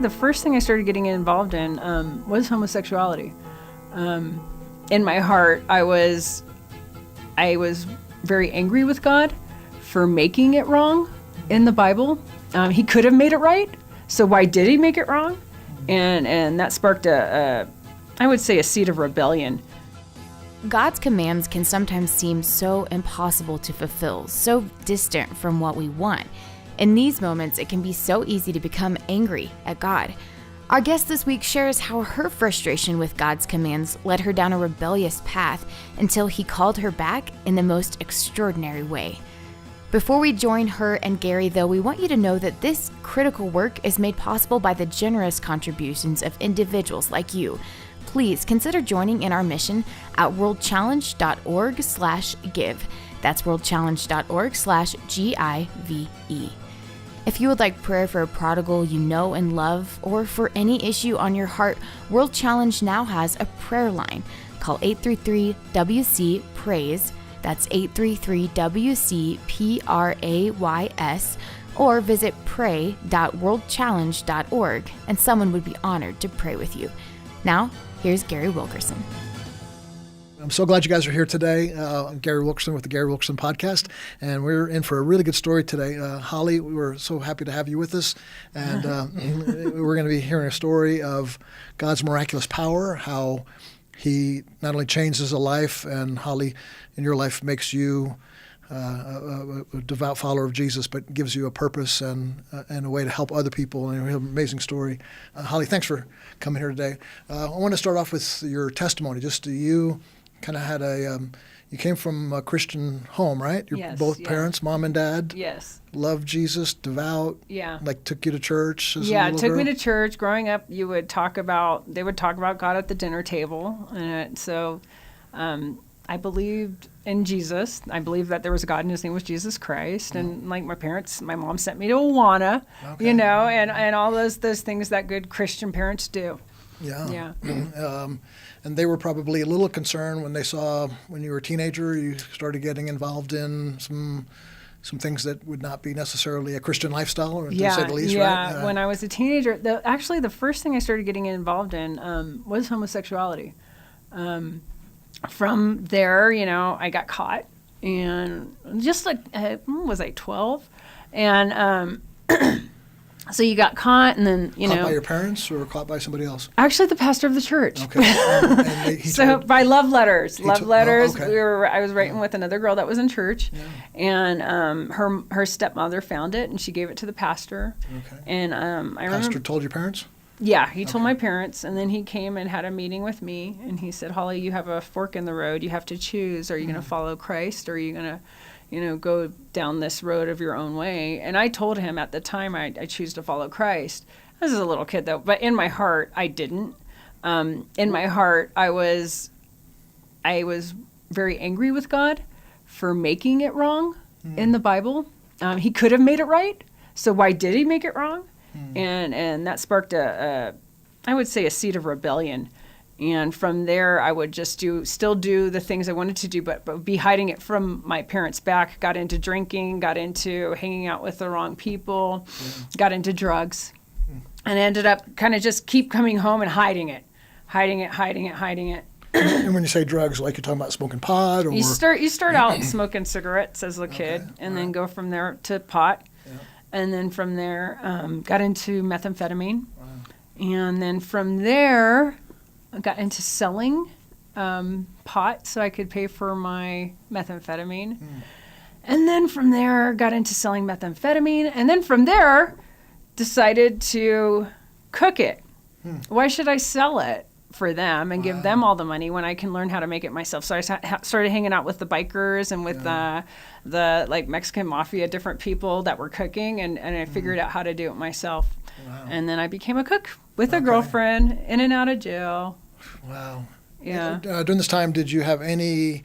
The first thing I started getting involved in was homosexuality. In my heart, I was very angry with God for making it wrong in the Bible. He could have made it right, so why did he make it wrong? And that sparked I would say a seed of rebellion. God's commands can sometimes seem so impossible to fulfill, so distant from what we want. In these moments, it can be so easy to become angry at God. Our guest this week shares how her frustration with God's commands led her down a rebellious path until he called her back in the most extraordinary way. Before we join her and Gary, though, we want you to know that this critical work is made possible by the generous contributions of individuals like you. Please consider joining in our mission at worldchallenge.org/give. That's worldchallenge.org/GIVE. If you would like prayer for a prodigal you know and love, or for any issue on your heart, World Challenge now has a prayer line. Call 833-WC-PRAYS, that's 833-WC-PRAYS, or visit pray.worldchallenge.org, and someone would be honored to pray with you. Now, here's Gary Wilkerson. I'm so glad you guys are here today. I'm Gary Wilkerson with the Gary Wilkerson Podcast, and we're in for a really good story today. Holly, we're so happy to have you with us, and we're going to be hearing a story of God's miraculous power, how he not only changes a life, and Holly, in your life, makes you a devout follower of Jesus, but gives you a purpose and a way to help other people. And we have an amazing story. Holly, thanks for coming here today. I want to start off with your testimony. Just you kind of had you came from a Christian home, right? Yes, both parents, mom and dad. Yes. Loved Jesus, devout. Yeah. Like took you to church as a Yeah, little took girl? me to church. Growing up, they would talk about God at the dinner table. And so I believed in Jesus. I believed that there was a God and his name was Jesus Christ. And like my mom sent me to Awana, and all those things that good Christian parents do. Yeah. And they were probably a little concerned when they saw when you were a teenager, you started getting involved in some things that would not be necessarily a Christian lifestyle, or to say the least, right? Yeah. When I was a teenager, the first thing I started getting involved in was homosexuality. From there, I got caught, and just like, was I 12? And so you got caught, and then, Caught by your parents or caught by somebody else? Actually, the pastor of the church. Okay. By love letters. I was writing Yeah. with another girl that was in church, Yeah. and her stepmother found it, and she gave it to the pastor. Okay. And I Pastor remember. told your parents? Yeah, he told my parents, and then he came and had a meeting with me, and he said, "Holly, you have a fork in the road. You have to choose. Are you going to follow Christ, or are you going to, go down this road of your own way?" And I told him at the time, I choose to follow Christ. I was a little kid, though, but in my heart, I didn't. In my heart, I was very angry with God for making it wrong in the Bible. He could have made it right, so why did he make it wrong? And that sparked I would say a seed of rebellion. And from there, I would just still do the things I wanted to do, but be hiding it from my parents' back. Got into drinking, got into hanging out with the wrong people, got into drugs, and ended up kind of just keep coming home and hiding it. And when you say drugs, like you're talking about smoking pot, or You start out smoking cigarettes as a kid, and then go from there to pot. Yeah. And then from there, got into methamphetamine. Wow. And then from there, I got into selling pot so I could pay for my methamphetamine. And then from there, got into selling methamphetamine. And then from there, decided to cook it. Why should I sell it for them and give them all the money when I can learn how to make it myself? So I started hanging out with the bikers and with the like Mexican mafia, different people that were cooking, and I figured out how to do it myself. Wow. And then I became a cook with a girlfriend, in and out of jail. Wow. Yeah. During this time, did you have any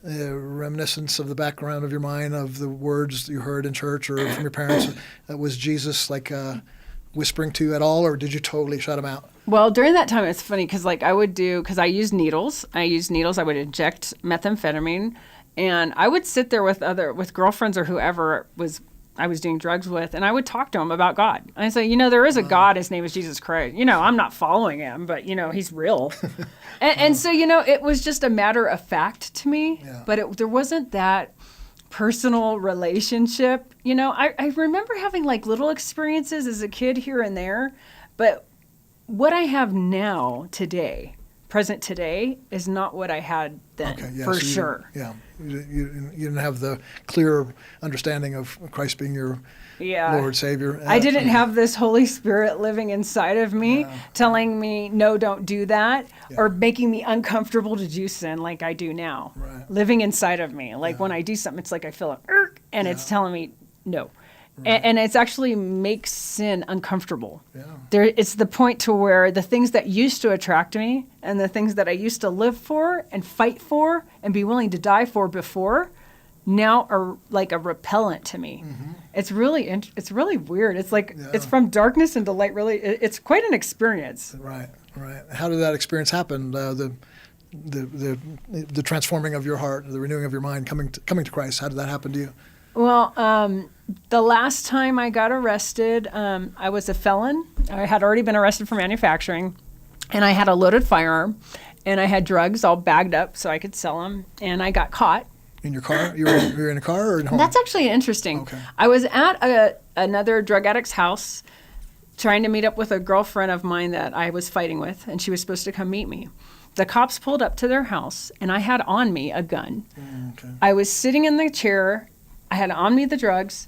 reminiscence of the background of your mind of the words you heard in church or from your parents? Was Jesus like whispering to you at all, or did you totally shut him out? Well, during that time, it's funny because I used needles. I would inject methamphetamine, and I would sit there with girlfriends or whoever I was doing drugs with, and I would talk to him about God. I say, there is a God. His name is Jesus Christ. I'm not following him, but he's real. and so it was just a matter of fact to me. Yeah. But there wasn't that personal relationship. I remember having like little experiences as a kid here and there, but what I have now today, present today, is not what I had then, for sure. You didn't have the clear understanding of Christ being your Lord, Savior. I didn't have this Holy Spirit living inside of me telling me, no, don't do that, or making me uncomfortable to do sin like I do now. Right. Living inside of me. Like when I do something, it's like I feel and it's telling me no. Right. And it's actually makes sin uncomfortable. Yeah. It's the point to where the things that used to attract me and the things that I used to live for and fight for and be willing to die for before now are like a repellent to me. Mm-hmm. It's really weird. It's like it's from darkness into light. Really, it's quite an experience. Right. How did that experience happen? The transforming of your heart, the renewing of your mind, coming to Christ. How did that happen to you? Well, the last time I got arrested, I was a felon. I had already been arrested for manufacturing, and I had a loaded firearm, and I had drugs all bagged up so I could sell them, and I got caught. In your car? You were in a car or at home? That's actually interesting. Okay. I was at another drug addict's house trying to meet up with a girlfriend of mine that I was fighting with, and she was supposed to come meet me. The cops pulled up to their house, and I had on me a gun. Okay. I was sitting in the chair. I had on me the drugs,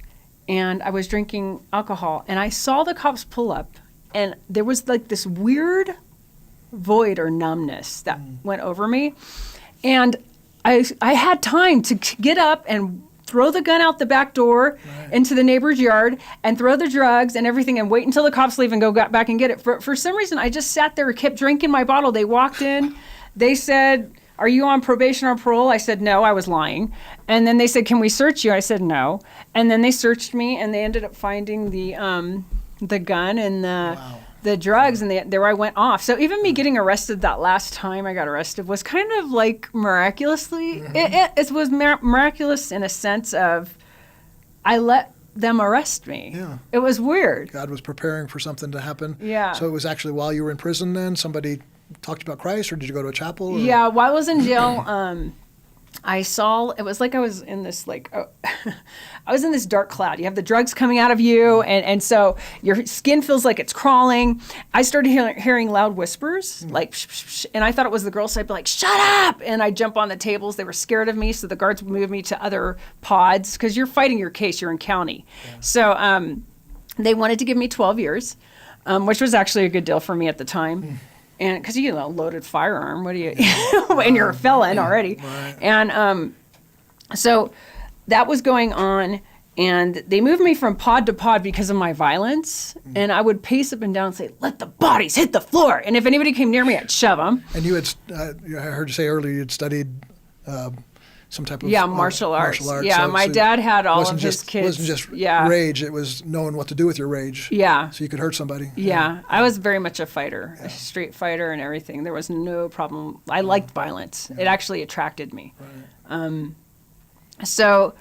and I was drinking alcohol. And I saw the cops pull up, and there was like this weird void or numbness that went over me. And I had time to get up and throw the gun out the back door into the neighbor's yard and throw the drugs and everything and wait until the cops leave and go back and get it. For some reason, I just sat there and kept drinking my bottle. They walked in. They said, "Are you on probation or parole?" I said, "No," I was lying. And then they said, "Can we search you?" I said, "No." And then they searched me, and they ended up finding the gun and the drugs, and there I went off. So even me getting arrested that last time I got arrested was kind of like miraculously, it was miraculous in a sense of I let them arrest me. Yeah. It was weird. God was preparing for something to happen. Yeah. So it was actually while you were in prison then, somebody talked about Christ, or did you go to a chapel? Or? Yeah, while I was in jail, I saw, it was like I was in this I was in this dark cloud. You have the drugs coming out of you, and so your skin feels like it's crawling. I started hearing loud whispers, like, shh, shh, shh, and I thought it was the girls, so I'd be like, "Shut up!" And I'd jump on the tables. They were scared of me, so the guards would move me to other pods, because you're fighting your case, you're in county. Yeah. So they wanted to give me 12 years, which was actually a good deal for me at the time. And because loaded firearm, what do you? And you're a felon already. Right. And so that was going on, and they moved me from pod to pod because of my violence. And I would pace up and down and say, "Let the bodies hit the floor." And if anybody came near me, I'd shove them. And you had, I heard you say earlier, you'd studied some type of martial arts. Yeah, so my dad had all of his kids. It wasn't just rage, it was knowing what to do with your rage. Yeah. So you could hurt somebody. Yeah. I was very much a fighter, a street fighter and everything. There was no problem. I liked violence. Yeah. It actually attracted me. Right. So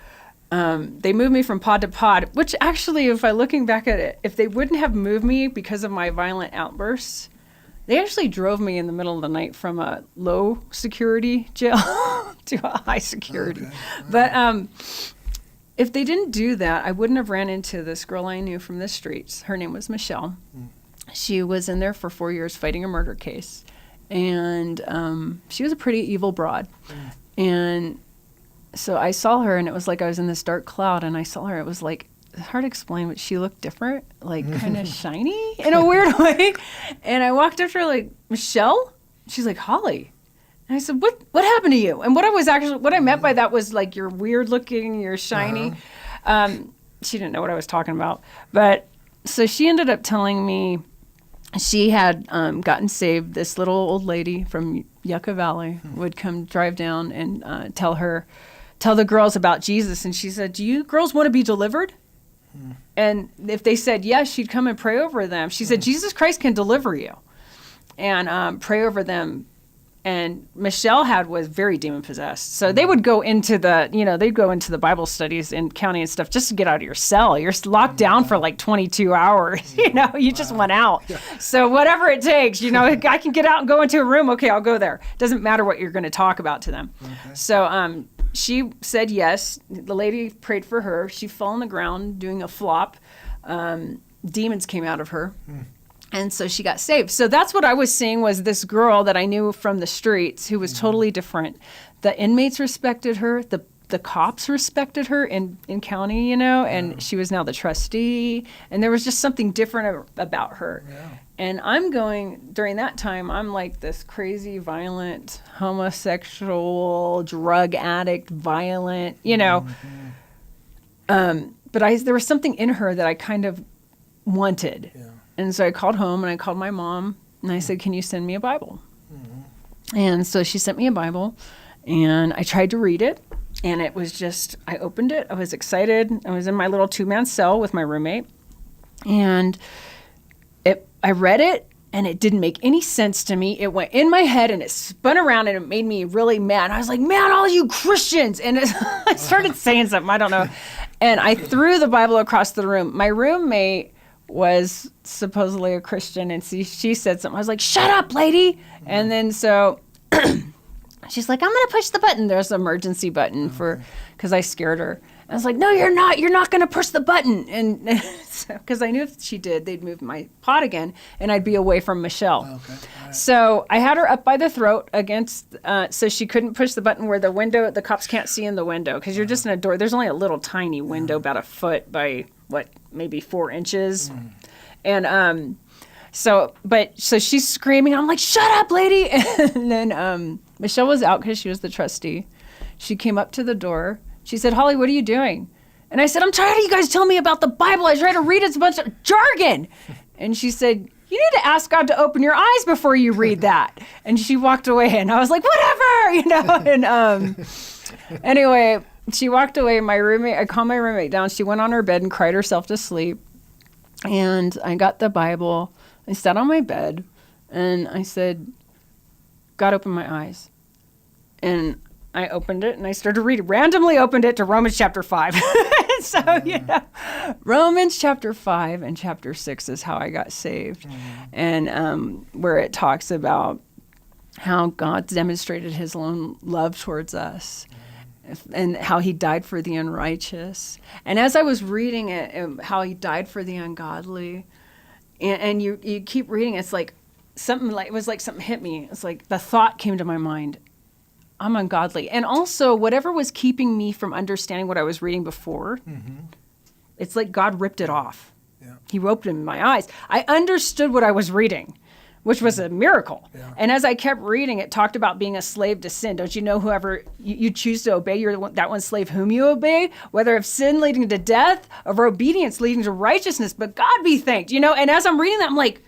they moved me from pod to pod, which actually, if I'm looking back at it, if they wouldn't have moved me because of my violent outbursts, they actually drove me in the middle of the night from a low security jail to a high security. Okay. But if they didn't do that, I wouldn't have ran into this girl I knew from the streets. Her name was Michelle. She was in there for 4 years fighting a murder case. And she was a pretty evil broad. And so I saw her, and it was like I was in this dark cloud, and I saw her. It was like, it's hard to explain, but she looked different, like kind of shiny in a weird way. And I walked up to her like, "Michelle?" She's like, "Holly." And I said, what happened to you? And what I meant by that was like, you're weird looking, you're shiny. She didn't know what I was talking about. But so she ended up telling me she had gotten saved. This little old lady from Yucca Valley would come drive down and tell the girls about Jesus. And she said, "Do you girls want to be delivered?" And if they said yes, she'd come and pray over them. She said, "Jesus Christ can deliver you," and pray over them And Michelle was very demon possessed. So they would go into they'd go into the Bible studies in county and stuff just to get out of your cell. You're locked down for like 22 hours. You just went out. Yeah. So whatever it takes, I can get out and go into a room. Okay, I'll go there. Doesn't matter what you're going to talk about to them. Okay. So she said yes. The lady prayed for her. She fell on the ground doing a flop. Demons came out of her. And so she got saved. So that's what I was seeing, was this girl that I knew from the streets who was totally different. The inmates respected her. The cops respected her in county, and she was now the trustee. And there was just something different about her. Yeah. And during that time, I'm like this crazy, violent, homosexual, drug addict, violent, But there was something in her that I kind of wanted. Yeah. And so I called home and I called my mom and I said, can you send me a Bible? Mm-hmm. And so she sent me a Bible and I tried to read it, and it was just, I opened it. I was excited. I was in my little 2-man cell with my roommate, and I read it and it didn't make any sense to me. It went in my head and it spun around and it made me really mad. I was like, man, all you Christians. And I started saying something, I don't know. And I threw the Bible across the room. My roommate was supposedly a Christian, and she said something. I was like, shut up, lady. Mm-hmm. And then so she's like, I'm going to push the button. There's an emergency button because I scared her. I was like, no, you're not. You're not going to push the button. And because I knew if she did, they'd move my pot again, and I'd be away from Michelle. Okay. Right. So I had her up by the throat against, so she couldn't push the button where the cops can't see in the window, because you're just in a door. There's only a little tiny window, about a foot by maybe 4 inches. And so she's screaming. I'm like, shut up, lady. And then Michelle was out because she was the trustee. She came up to the door. She said, Holly, what are you doing? And I said, I'm tired of you guys telling me about the Bible. I tried to read it. It's a bunch of jargon. And she said, you need to ask God to open your eyes before you read that. And she walked away, and I was like, whatever, And anyway, she walked away. I calmed my roommate down. She went on her bed and cried herself to sleep. And I got the Bible. I sat on my bed, and I said, God, open my eyes. And I opened it, and I started reading. Randomly opened it to Romans chapter 5. So, Romans chapter 5 and chapter 6 is how I got saved. And where it talks about how God demonstrated his own love towards us, and how he died for the unrighteous. And as I was reading it, how he died for the ungodly, and you keep reading, it's like it was like something hit me. It's like the thought came to my mind, I'm ungodly. And also, whatever was keeping me from understanding what I was reading before, it's like God ripped it off. Yeah. He opened my eyes. I understood what I was reading, which was a miracle. Yeah. And as I kept reading, it talked about being a slave to sin. Don't you know whoever you choose to obey, you're that one slave whom you obey, whether of sin leading to death, of obedience leading to righteousness, but God be thanked, And as I'm reading that, I'm like,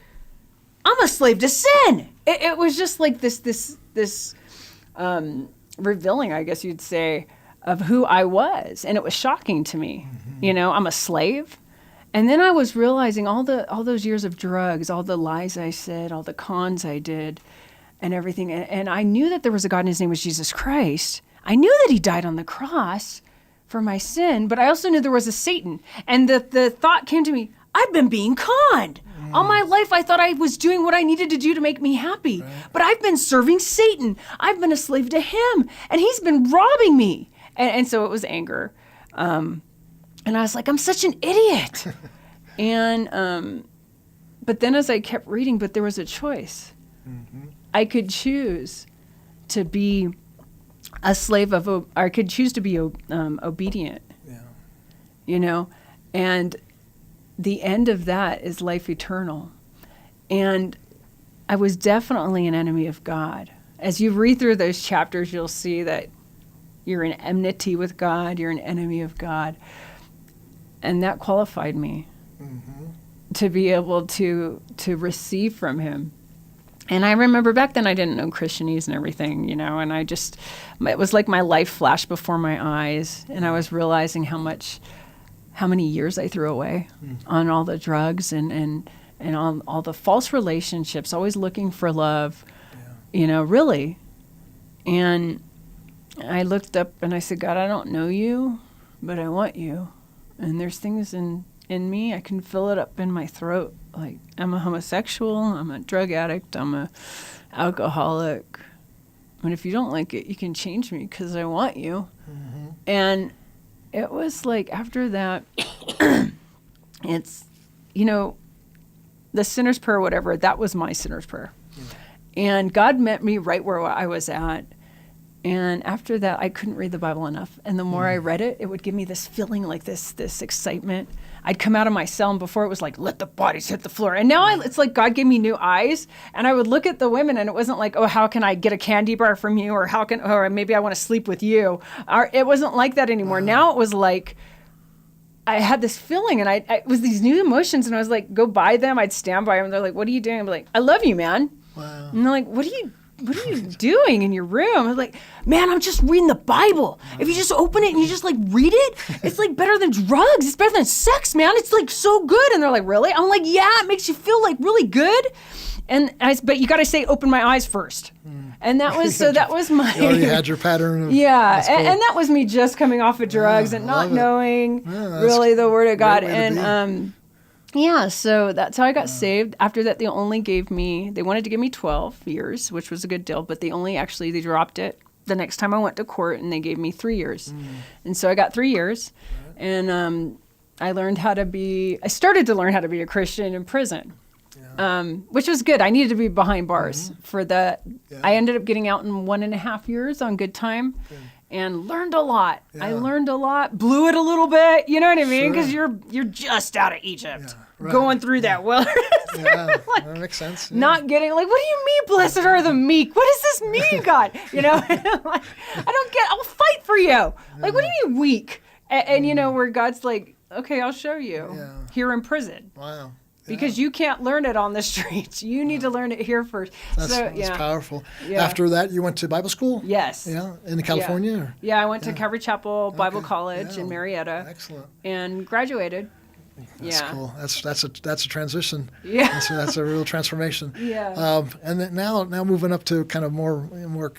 I'm a slave to sin. It was just like this revealing, I guess you'd say, of who I was. And it was shocking to me. I'm a slave. And then I was realizing all those years of drugs, all the lies I said, all the cons I did, and everything. And I knew that there was a God, and his name was Jesus Christ. I knew that he died on the cross for my sin, but I also knew there was a Satan. And the thought came to me, I've been being conned. All my life I thought I was doing what I needed to do to make me happy. Right. But I've been serving Satan. I've been a slave to him, and he's been robbing me. And so it was anger. And I was like, I'm such an idiot. And but then as I kept reading, but there was a choice. I could choose to be a slave of, I could choose to be obedient. Yeah. And the end of that is life eternal. And I was definitely an enemy of God. As you read through those chapters, you'll see that you're in enmity with God, you're an enemy of God. And that qualified me to be able to receive from him. And I remember back then I didn't know Christianese and everything, and it was like my life flashed before my eyes, and I was realizing how many years I threw away on all the drugs and on all the false relationships, always looking for love, really. And I looked up and I said, God, I don't know you, but I want you. And there's things in me, I can feel it up in my throat. Like, I'm a homosexual, I'm a drug addict, I'm a alcoholic. And if you don't like it, you can change me because I want you. Mm-hmm. And it was like, after that, it's, the sinner's prayer, whatever, that was my sinner's prayer. Yeah. And God met me right where I was at. And after that, I couldn't read the Bible enough. And the more I read it, it would give me this feeling, like this excitement. I'd come out of my cell, and before it was like, let the bodies hit the floor. And now it's like God gave me new eyes. And I would look at the women, and it wasn't like, oh, how can I get a candy bar from you? Or maybe I want to sleep with you. It wasn't like that anymore. Now it was like, I had this feeling, and it was these new emotions, and I was like, go by them. I'd stand by them. And they're like, what are you doing? I'd be like, I love you, man. Wow. And they're like, what are you doing in your room? I was like, man, I'm just reading the Bible. If you just open it and you just like read it, it's like better than drugs. It's better than sex, man. It's like so good. And they're like, really? I'm like, yeah, it makes you feel like really good. But you got to say, open my eyes first. And that was my... You already had your pattern. Yeah. Cool. And that was me just coming off of drugs and not knowing really the Word of God. And, so that's how I got saved. After that, they wanted to give me 12 years, which was a good deal, but they dropped it the next time I went to court, and they gave me 3 years. And so I got 3 years, and I started to learn how to be a Christian in prison, which was good. I needed to be behind bars for that. Yeah. I ended up getting out in 1.5 years on good time. And learned a lot. Yeah. I learned a lot, blew it a little bit, you know what I mean? Because you're just out of Egypt, going through that wilderness. Yeah, that makes sense. Yeah. Not getting, like, what do you mean, blessed are the meek? What does this mean, God? Like, I'll fight for you. Like, what do you mean weak? And where God's like, okay, I'll show you here in prison. Wow. Because you can't learn it on the streets. You need to learn it here first. That's powerful. Yeah. After that, you went to Bible school? Yes. Yeah, in California? Yeah, I went to Calvary Chapel Bible College in Marietta. Excellent. And graduated. That's cool. That's a transition. Yeah. That's a real transformation. Yeah. And then now moving up to kind of more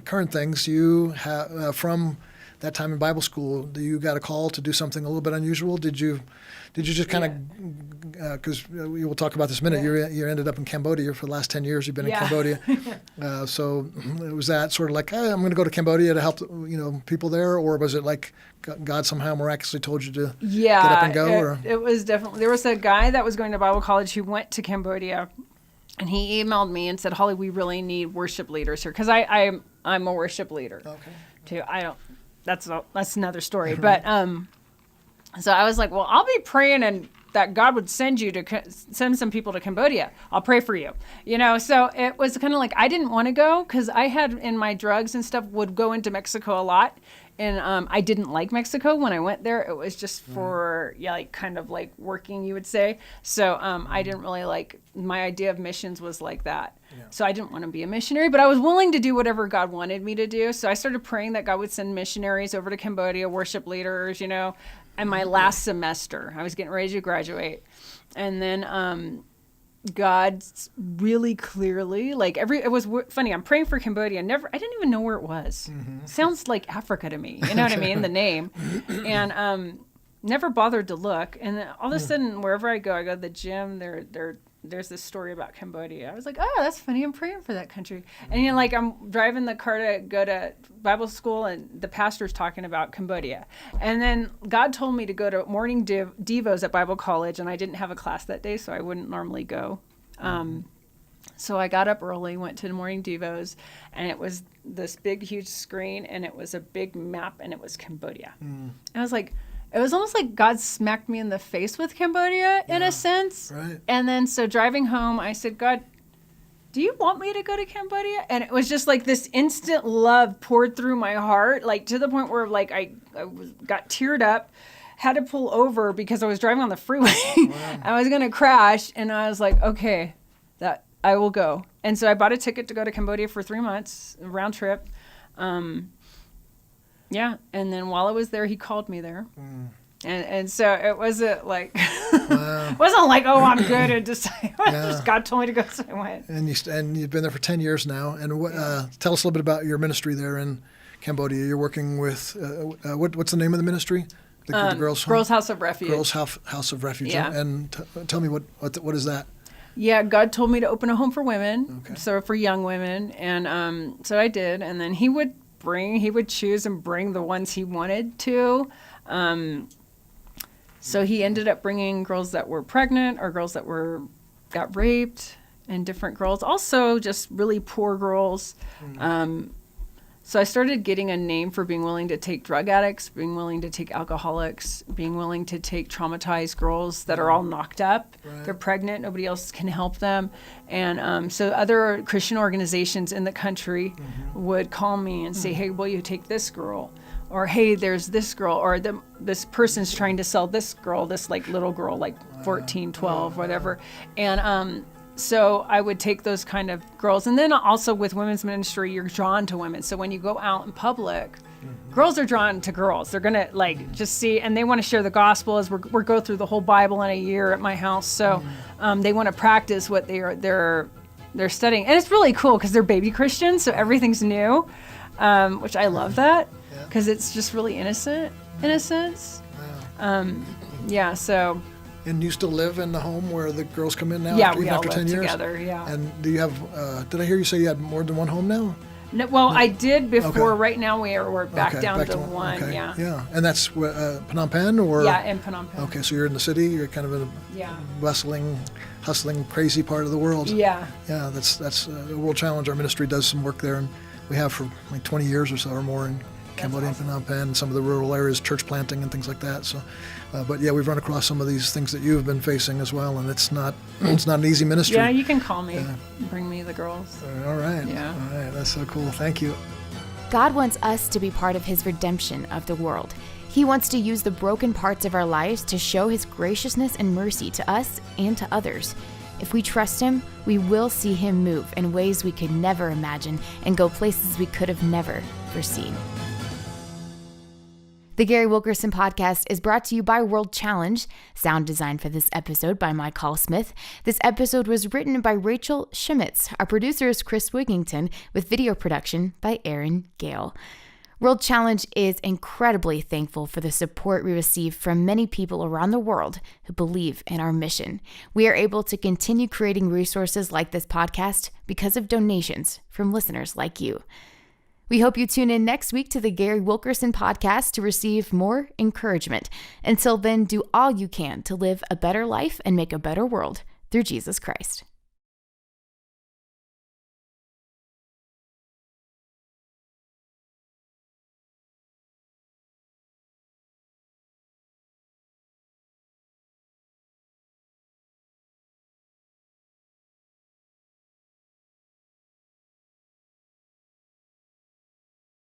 current things, you have from that time in Bible school, you got a call to do something a little bit unusual? Did you just kind of, because we will talk about this in a minute, you ended up in Cambodia for the last 10 years. You've been in Cambodia. So was that sort of like, hey, I'm going to go to Cambodia to help people there? Or was it like God somehow miraculously told you to get up and go? It was definitely, there was a guy that was going to Bible college who went to Cambodia. And he emailed me and said, Holly, we really need worship leaders here. Because I'm a worship leader. Okay. Too. That's another story. But so I was like, well, I'll be praying and that God would send some people to Cambodia. I'll pray for you. So it was kind of like I didn't want to go because I had in my drugs and stuff would go into Mexico a lot. And I didn't like Mexico when I went there. It was just for, kind of like working, you would say. So I didn't really like, my idea of missions was like that. Yeah. So I didn't want to be a missionary, but I was willing to do whatever God wanted me to do. So I started praying that God would send missionaries over to Cambodia, worship leaders, and my last semester, I was getting ready to graduate. And then God really clearly, it was funny. I'm praying for Cambodia. I didn't even know where it was. Mm-hmm. Sounds like Africa to me. You know what I mean? The name. And never bothered to look. And then all of a sudden, wherever I go to the gym, there's this story about Cambodia. I was like, oh, that's funny. I'm praying for that country. And I'm driving the car to go to Bible school, and the pastor's talking about Cambodia. And then God told me to go to morning devos at Bible college, and I didn't have a class that day, so I wouldn't normally go. So I got up early, went to the morning devos, and it was this big, huge screen, and it was a big map, and it was Cambodia. And I was like, it was almost like God smacked me in the face with Cambodia in a sense. Right. And then so driving home, I said, God, do you want me to go to Cambodia? And it was just like this instant love poured through my heart, like to the point where like I got teared up, had to pull over because I was driving on the freeway. Wow. I was going to crash. And I was like, okay, that I will go. And so I bought a ticket to go to Cambodia for 3 months, a round trip. Yeah, and then while I was there, he called me there. And so it wasn't like, Wow. it wasn't like, oh, I'm good. And just, just God told me to go, so I went. And you've been there for 10 years now. And tell us a little bit about your ministry there in Cambodia. You're working with, what's the name of the ministry? The Girls' House of Refuge. Girls' House of Refuge. Yeah. And tell me, what is that? Yeah, God told me to open a home for women, Okay. so for young women. And so I did. And then he would choose and bring the ones he wanted to. So he ended up bringing girls that were pregnant or girls that got raped, and different girls. Also just really poor girls. So I started getting a name for being willing to take drug addicts, being willing to take alcoholics, being willing to take traumatized girls that are all knocked up. Right. They're pregnant. Nobody else can help them. And so other Christian organizations in the country would call me and say, hey, will you take this girl? Or, hey, there's this girl. Or this person's trying to sell this girl, this like little girl, like 14, 12, whatever. And so I would take those kind of girls. And then also with women's ministry, you're drawn to women. So when you go out in public, girls are drawn to girls. They're going to just see, and they want to share the gospel as we go through the whole Bible in a year at my house. So they want to practice what they're studying. And it's really cool because they're baby Christians. So everything's new, which I love that because it's just really innocent in a sense. Wow. So... And you still live in the home where the girls come in now? Yeah, we all after live 10 years? together, yeah. And do you have, did I hear you say you had more than one home now? No, well, I did before. Okay. Right now we're back down to one, okay. yeah. Yeah, and that's Phnom Penh or? Yeah, in Phnom Penh. Okay, so you're in the city, you're kind of in a bustling, hustling, crazy part of the world. Yeah. Yeah, that's a World Challenge. Our ministry does some work there, and we have for like 20 years or so or more in Cambodia and Phnom Penh, and some of the rural areas, church planting and things like that. So, but yeah, we've run across some of these things that you've been facing as well, and it's not an easy ministry. Yeah, you can call me, bring me the girls. All right. Yeah. All right, that's so cool. Thank you. God wants us to be part of his redemption of the world. He wants to use the broken parts of our lives to show his graciousness and mercy to us and to others. If we trust him, we will see him move in ways we could never imagine and go places we could have never foreseen. The Gary Wilkerson Podcast is brought to you by World Challenge. Sound design for this episode by Mike Hall Smith. This episode was written by Rachel Schmitz. Our producer is Chris Wigington, with video production by Aaron Gale. World Challenge is incredibly thankful for the support we receive from many people around the world who believe in our mission. We are able to continue creating resources like this podcast because of donations from listeners like you. We hope you tune in next week to the Gary Wilkerson Podcast to receive more encouragement. Until then, do all you can to live a better life and make a better world through Jesus Christ.